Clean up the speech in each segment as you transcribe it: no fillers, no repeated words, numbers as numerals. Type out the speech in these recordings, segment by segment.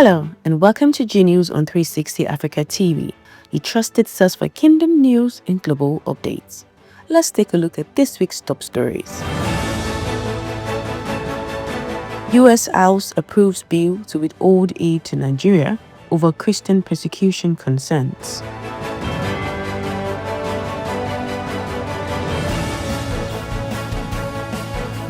Hello, and welcome to G News on 360 Africa TV, the trusted source for kingdom news and global updates. Let's take a look at this week's top stories. U.S. House approves bill to withhold aid to Nigeria over Christian persecution concerns.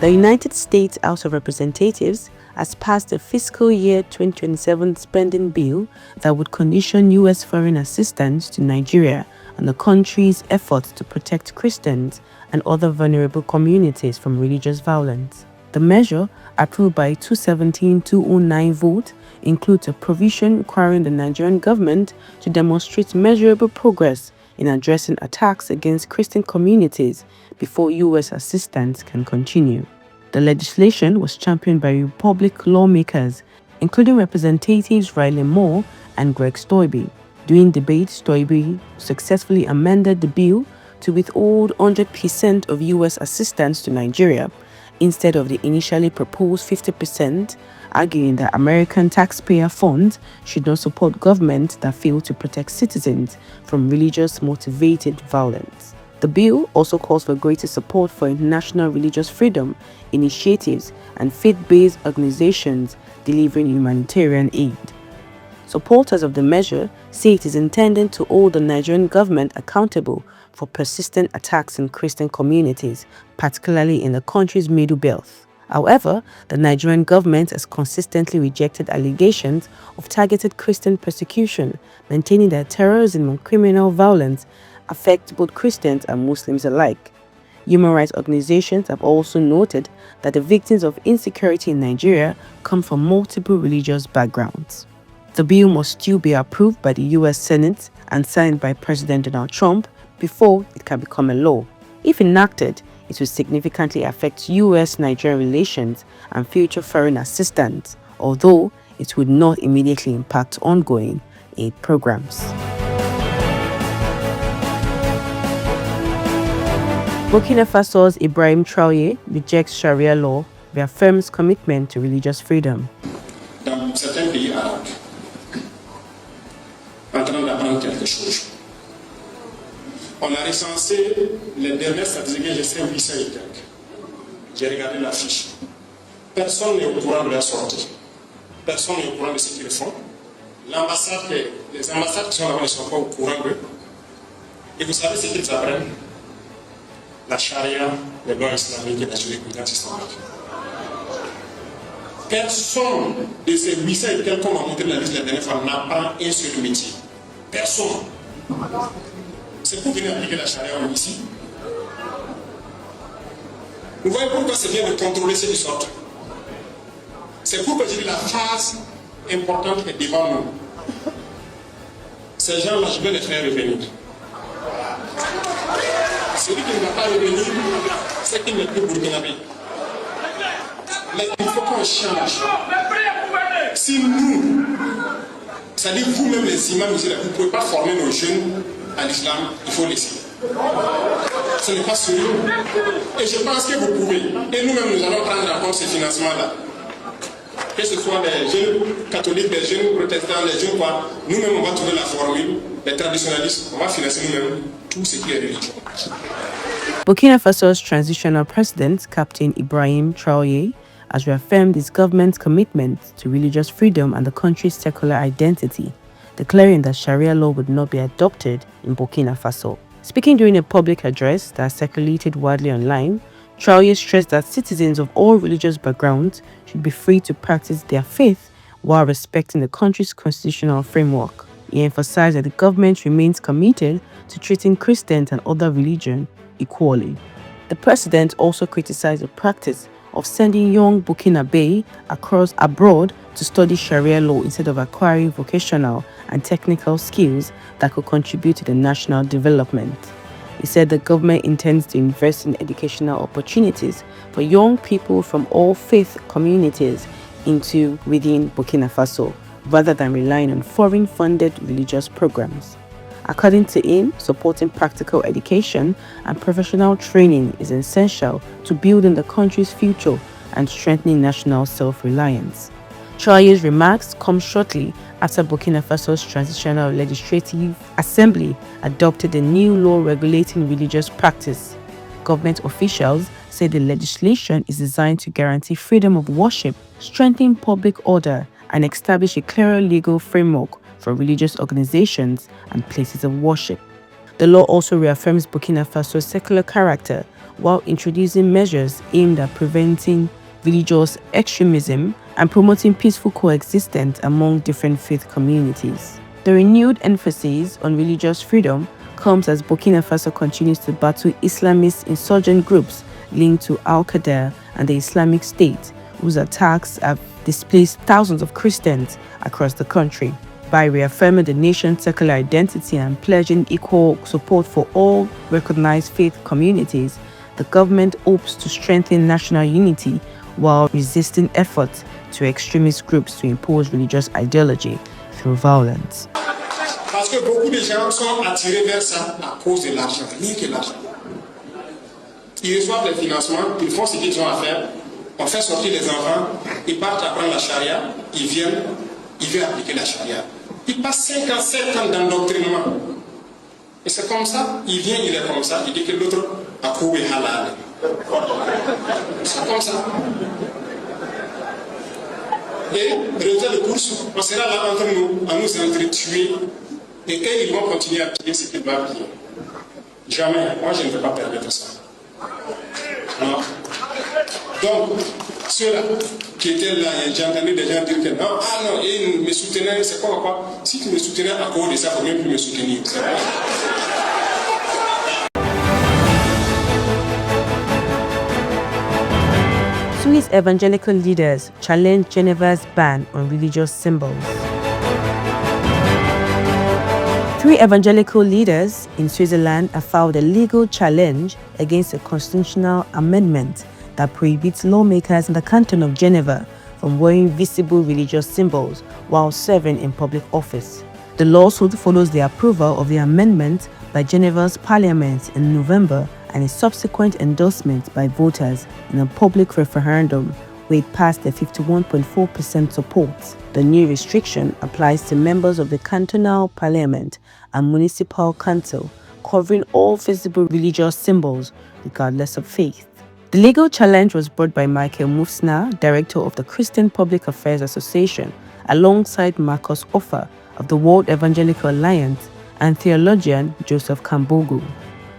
The United States House of Representatives has passed a fiscal year 2027 spending bill that would condition U.S. foreign assistance to Nigeria on the country's efforts to protect Christians and other vulnerable communities from religious violence. The measure, approved by a 217-209 vote, includes a provision requiring the Nigerian government to demonstrate measurable progress in addressing attacks against Christian communities before U.S. assistance can continue. The legislation was championed by Republican lawmakers, including Representatives Riley Moore and Greg Stoibe. During debate, Stoibe successfully amended the bill to withhold 100% of U.S. assistance to Nigeria instead of the initially proposed 50%, arguing that American taxpayer funds should not support governments that fail to protect citizens from religious-motivated violence. The bill also calls for greater support for international religious freedom initiatives and faith-based organizations delivering humanitarian aid. Supporters of the measure say it is intended to hold the Nigerian government accountable for persistent attacks in Christian communities, particularly in the country's middle belt. However, the Nigerian government has consistently rejected allegations of targeted Christian persecution, maintaining that terrorism and criminal violence affect both Christians and Muslims alike. Human rights organizations have also noted that the victims of insecurity in Nigeria come from multiple religious backgrounds. The bill must still be approved by the U.S. Senate and signed by President Donald Trump before it can become a law. If enacted, it will significantly affect U.S.-Nigeria relations and future foreign assistance, although it would not immediately impact ongoing aid programs. Burkina Faso's Ibrahim Traore rejects Sharia law, reaffirms commitment to religious freedom. Dans certains pays arabes, en train d'apprendre quelque chose. On a recensé les dernières statistiques, j'ai fait 800 et quelques. J'ai regardé la fiche. Personne n'est au courant de la sortie. Personne n'est au courant de ce qu'ils font. Les ambassades qui sont là-bas ne sont pas au courant d'eux. Et vous savez ce qu'ils apprennent? La Sharia, les lois islamiques et la jurisprudence islamique. Personne de ces 800 et quelques qu'on m'a montré la liste la dernière fois n'apprend un seul métier. Personne. C'est pour venir appliquer la Sharia ici. Vous voyez pourquoi c'est bien de contrôler ceux qui sortent. C'est pourquoi je dis la phase importante est devant nous. Ces gens-là, je vais les faire revenir. Celui qui ne va pas revenir, c'est qu'il n'est plus burkinabé. Mais il faut qu'on change. Si nous, c'est-à-dire vous-même les imams, vous ne pouvez pas former nos jeunes à l'islam, il faut laisser. Ce n'est pas sérieux. Et je pense que vous pouvez. Et nous-mêmes, nous allons prendre en compte ces financements-là. Que ce soit les jeunes catholiques, les jeunes protestants, les jeunes quoi, nous-mêmes, on va trouver la formule, les traditionalistes, on va financer nous-mêmes tout ce qui est religion. Burkina Faso's transitional president, Captain Ibrahim Traore, has reaffirmed his government's commitment to religious freedom and the country's secular identity, declaring that Sharia law would not be adopted in Burkina Faso. Speaking during a public address that circulated widely online, Traore stressed that citizens of all religious backgrounds should be free to practice their faith while respecting the country's constitutional framework. He emphasized that the government remains committed to treating Christians and other religions equally. The president also criticized the practice of sending young Burkinabe abroad to study Sharia law instead of acquiring vocational and technical skills that could contribute to the national development. He said the government intends to invest in educational opportunities for young people from all faith communities within Burkina Faso, rather than relying on foreign-funded religious programs. According to him, supporting practical education and professional training is essential to building the country's future and strengthening national self-reliance. Traore's remarks come shortly after Burkina Faso's Transitional Legislative Assembly adopted a new law regulating religious practice. Government officials say the legislation is designed to guarantee freedom of worship, strengthen public order, and establish a clearer legal framework for religious organizations and places of worship. The law also reaffirms Burkina Faso's secular character while introducing measures aimed at preventing religious extremism and promoting peaceful coexistence among different faith communities. The renewed emphasis on religious freedom comes as Burkina Faso continues to battle Islamist insurgent groups linked to Al-Qaeda and the Islamic State, whose attacks have displaced thousands of Christians across the country. By reaffirming the nation's secular identity and pledging equal support for all recognized faith communities, the government hopes to strengthen national unity while resisting efforts to extremist groups to impose religious ideology through violence. Parce que beaucoup de gens sont attirés vers ça à cause de l'argent, rien que l'argent. Ils reçoivent les financements, ils font ce qu'ils ont à faire, on fait sortir les enfants, ils partent apprendre la Sharia, ils viennent appliquer la Sharia. Ils passent 5 ans, 7 ans d'endoctrinement. Et c'est comme ça, il vient, il est comme ça, il dit que l'autre a trouvé halal. C'est comme ça. Et résultat de course, on sera là entre nous, à nous entretuer. Et eux, ils vont continuer à piller ce qu'ils doivent piller. Jamais. Moi, je ne vais pas permettre ça. Non. Donc, ceux-là qui étaient là, j'ai entendu des gens dire que non, ils me soutenaient, c'est quoi. Si tu me soutenais à cause de ça, il ne faut même plus me soutenir. C'est vrai. Swiss evangelical leaders challenge Geneva's ban on religious symbols. 3 evangelical leaders in Switzerland have filed a legal challenge against a constitutional amendment that prohibits lawmakers in the canton of Geneva from wearing visible religious symbols while serving in public office. The lawsuit follows the approval of the amendment by Geneva's parliament in November and a subsequent endorsement by voters in a public referendum where it passed a 51.4% support. The new restriction applies to members of the cantonal parliament and municipal council, covering all visible religious symbols regardless of faith. The legal challenge was brought by Michael Mufsna, director of the Christian Public Affairs Association, alongside Marcus Offer of the World Evangelical Alliance and theologian Joseph Kambogu.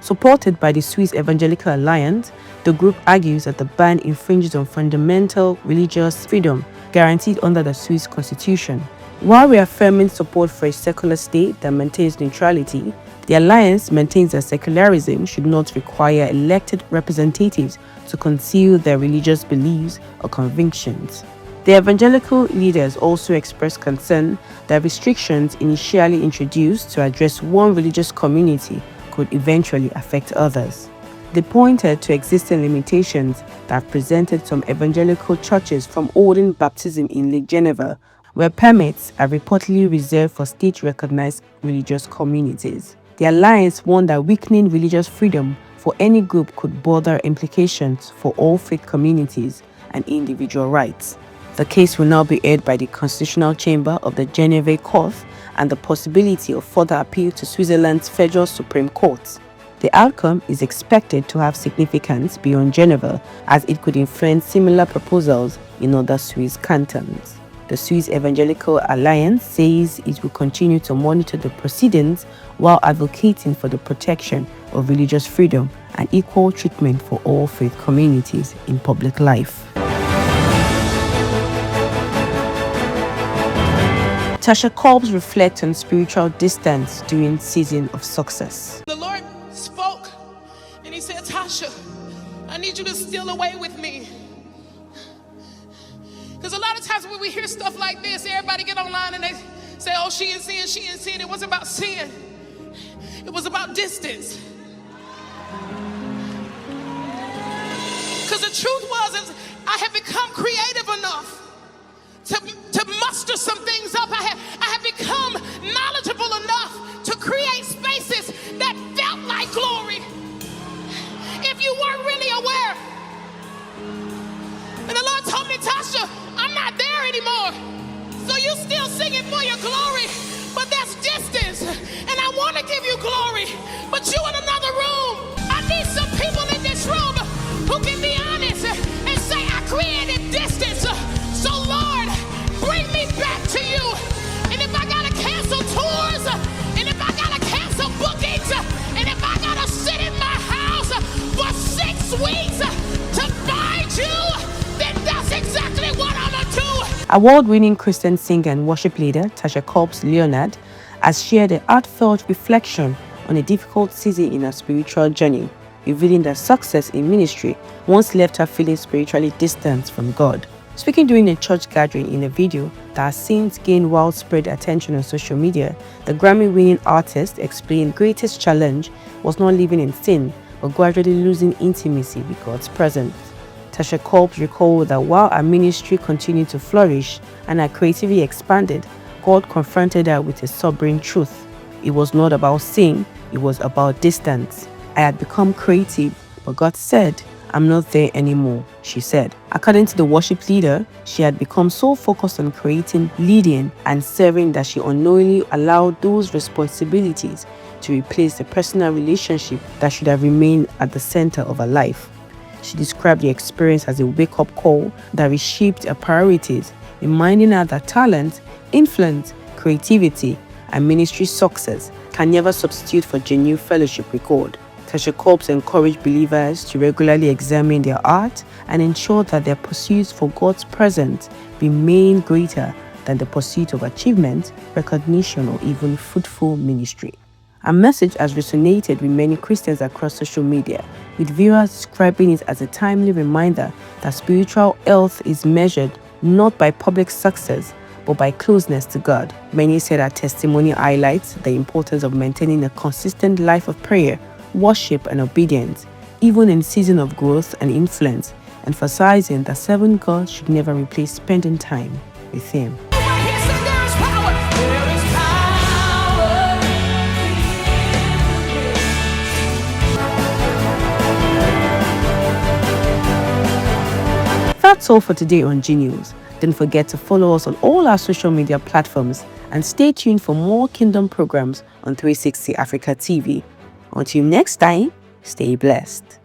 Supported by the Swiss Evangelical Alliance, the group argues that the ban infringes on fundamental religious freedom guaranteed under the Swiss constitution. While reaffirming support for a secular state that maintains neutrality, the alliance maintains that secularism should not require elected representatives to conceal their religious beliefs or convictions. The evangelical leaders also expressed concern that restrictions initially introduced to address one religious community could eventually affect others. They pointed to existing limitations that have prevented some evangelical churches from holding baptism in Lake Geneva, where permits are reportedly reserved for state-recognized religious communities. The alliance warned that weakening religious freedom for any group could bother implications for all faith communities and individual rights. The case will now be heard by the Constitutional Chamber of the Geneva Court and the possibility of further appeal to Switzerland's Federal Supreme Court. The outcome is expected to have significance beyond Geneva, as it could influence similar proposals in other Swiss cantons. The Swiss Evangelical Alliance says it will continue to monitor the proceedings while advocating for the protection of religious freedom and equal treatment for all faith communities in public life. Tasha Cobbs reflects on spiritual distance during season of success. The Lord spoke and he said, Tasha, I need you to steal away with me. Because a lot of times when we hear stuff like this, everybody get online and they say, oh, she ain't sin. It wasn't about sin. It was about distance. Because the truth was, I had become creative enough to muster some things up. I have become knowledgeable enough to create spaces that felt like glory. If you weren't really aware. And the Lord told me, Tasha, I'm not there anymore. anymore. So you still singing for your glory, but that's distance. And I want to give you glory, but you in another room. I need some people in this room who can be honest and say, I created distance. So Lord, bring me back to you. And if I gotta cancel tours, and if I gotta cancel bookings, and if I gotta sit in my house for 6 weeks to find you, then that's exactly what I'm gonna do. Award-winning Christian singer and worship leader Tasha Cobbs has shared a heartfelt reflection on a difficult season in her spiritual journey, revealing that success in ministry once left her feeling spiritually distant from God. Speaking during a church gathering in a video that has since gained widespread attention on social media, the Grammy-winning artist explained greatest challenge was not living in sin, but gradually losing intimacy with God's presence. Tasha Cobbs recalled that while her ministry continued to flourish and her creativity expanded, God confronted her with a sobering truth. It was not about sin, it was about distance. I had become creative, but God said, I'm not there anymore, she said. According to the worship leader, she had become so focused on creating, leading, and serving that she unknowingly allowed those responsibilities to replace the personal relationship that should have remained at the center of her life. She described the experience as a wake-up call that reshaped her priorities, reminding her that talent, influence, creativity, and ministry success can never substitute for genuine fellowship with God. Tasha Cobbs encouraged believers to regularly examine their art and ensure that their pursuits for God's presence remain greater than the pursuit of achievement, recognition, or even fruitful ministry. Her message has resonated with many Christians across social media, with viewers describing it as a timely reminder that spiritual health is measured not by public success, but by closeness to God. Many said her testimony highlights the importance of maintaining a consistent life of prayer, worship, and obedience, even in seasons of growth and influence, emphasizing that serving God should never replace spending time with Him. That's all for today on G News. Don't forget to follow us on all our social media platforms and stay tuned for more Kingdom programs on 360 Africa TV. Until next time, stay blessed.